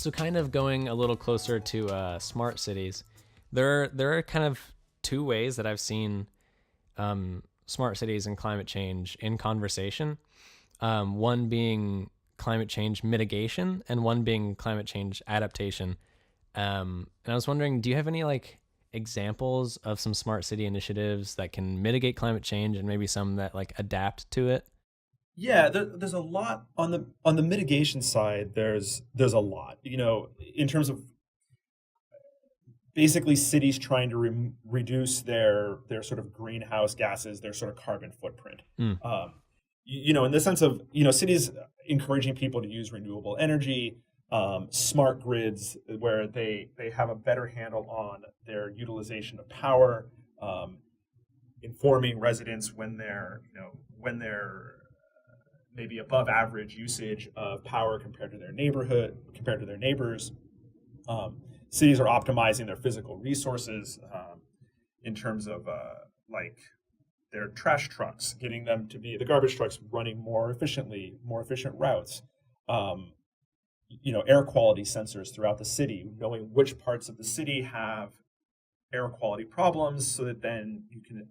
So kind of going a little closer to smart cities, there are kind of two ways that I've seen smart cities and climate change in conversation. One being climate change mitigation, and one being climate change adaptation. And I was wondering, do you have any like examples of some smart city initiatives that can mitigate climate change, and maybe some that like adapt to it? Yeah, there's a lot on the mitigation side. There's a lot, in terms of basically cities trying to reduce their sort of greenhouse gases, their sort of carbon footprint. Mm. In the sense of cities encouraging people to use renewable energy, smart grids where they have a better handle on their utilization of power, informing residents when they're maybe above average usage of power compared to their neighbors. Cities are optimizing their physical resources in terms of like their trash trucks, getting them to be the garbage trucks running more efficiently, more efficient routes. Air quality sensors throughout the city, knowing which parts of the city have air quality problems, so that then you can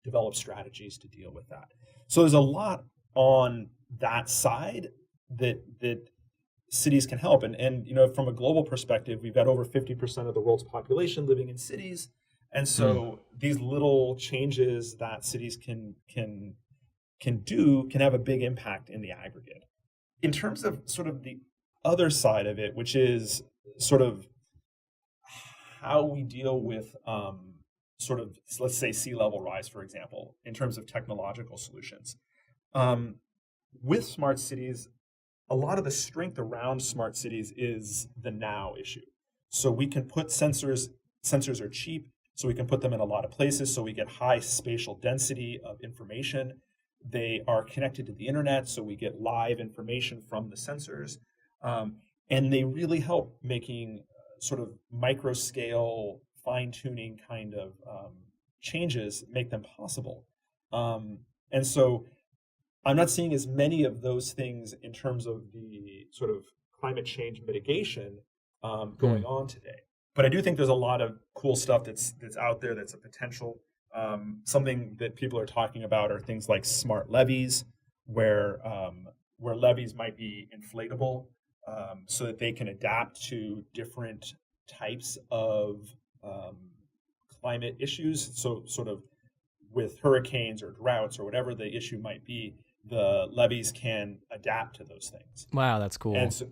develop strategies to deal with that. So there's a lot on that side that cities can help. And from a global perspective, we've got over 50% of the world's population living in cities. And so these little changes that cities can do can have a big impact in the aggregate. In terms of sort of the other side of it, which is sort of how we deal with sort of, let's say, sea level rise, for example, in terms of technological solutions. With smart cities, a lot of the strength around smart cities is the now issue. So we can put sensors are cheap, so we can put them in a lot of places, so we get high spatial density of information. They are connected to the internet, so we get live information from the sensors. And they really help making sort of micro scale fine-tuning kind of changes, make them possible. And so I'm not seeing as many of those things in terms of the sort of climate change mitigation going on today. But I do think there's a lot of cool stuff that's out there that's a potential. Something that people are talking about are things like smart levees, where levees might be inflatable, so that they can adapt to different types of climate issues. So sort of with hurricanes or droughts or whatever the issue might be, the levees can adapt to those things. Wow, that's cool. And so,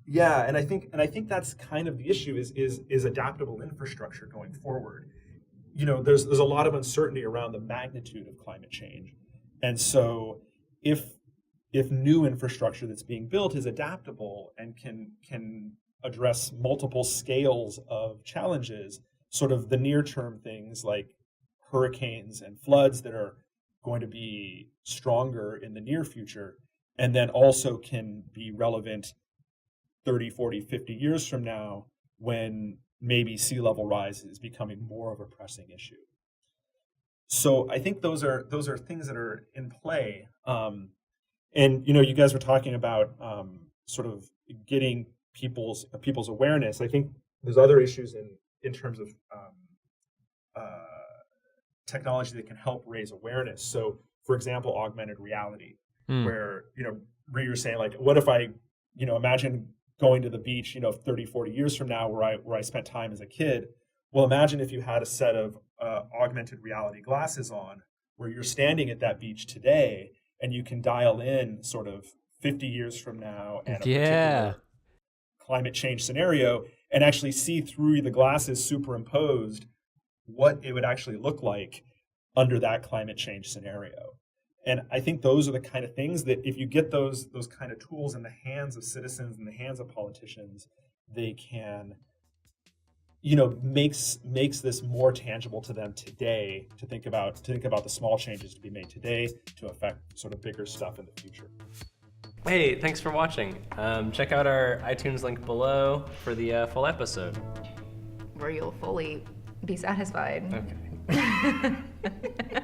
yeah, and I think that's kind of the issue is adaptable infrastructure going forward. There's a lot of uncertainty around the magnitude of climate change, and so if new infrastructure that's being built is adaptable and can address multiple scales of challenges, sort of the near term things like hurricanes and floods that are going to be stronger in the near future, and then also can be relevant 30, 40, 50 years from now when maybe sea level rise is becoming more of a pressing issue. So I think those are things that are in play. And you guys were talking about sort of getting people's awareness. I think there's other issues in terms of technology that can help raise awareness. So, for example, augmented reality, where you're saying, like, what if I imagine going to the beach 30, 40 years from now where I spent time as a kid. Well, imagine if you had a set of augmented reality glasses on where you're standing at that beach today, and you can dial in sort of 50 years from now and a particular climate change scenario, and actually see through the glasses superimposed what it would actually look like under that climate change scenario. And I think those are the kind of things that if you get those kind of tools in the hands of citizens, in the hands of politicians, they can, makes this more tangible to them today to think about the small changes to be made today to affect sort of bigger stuff in the future. Hey, thanks for watching. Check out our iTunes link below for the full episode, where you'll fully be satisfied. Okay.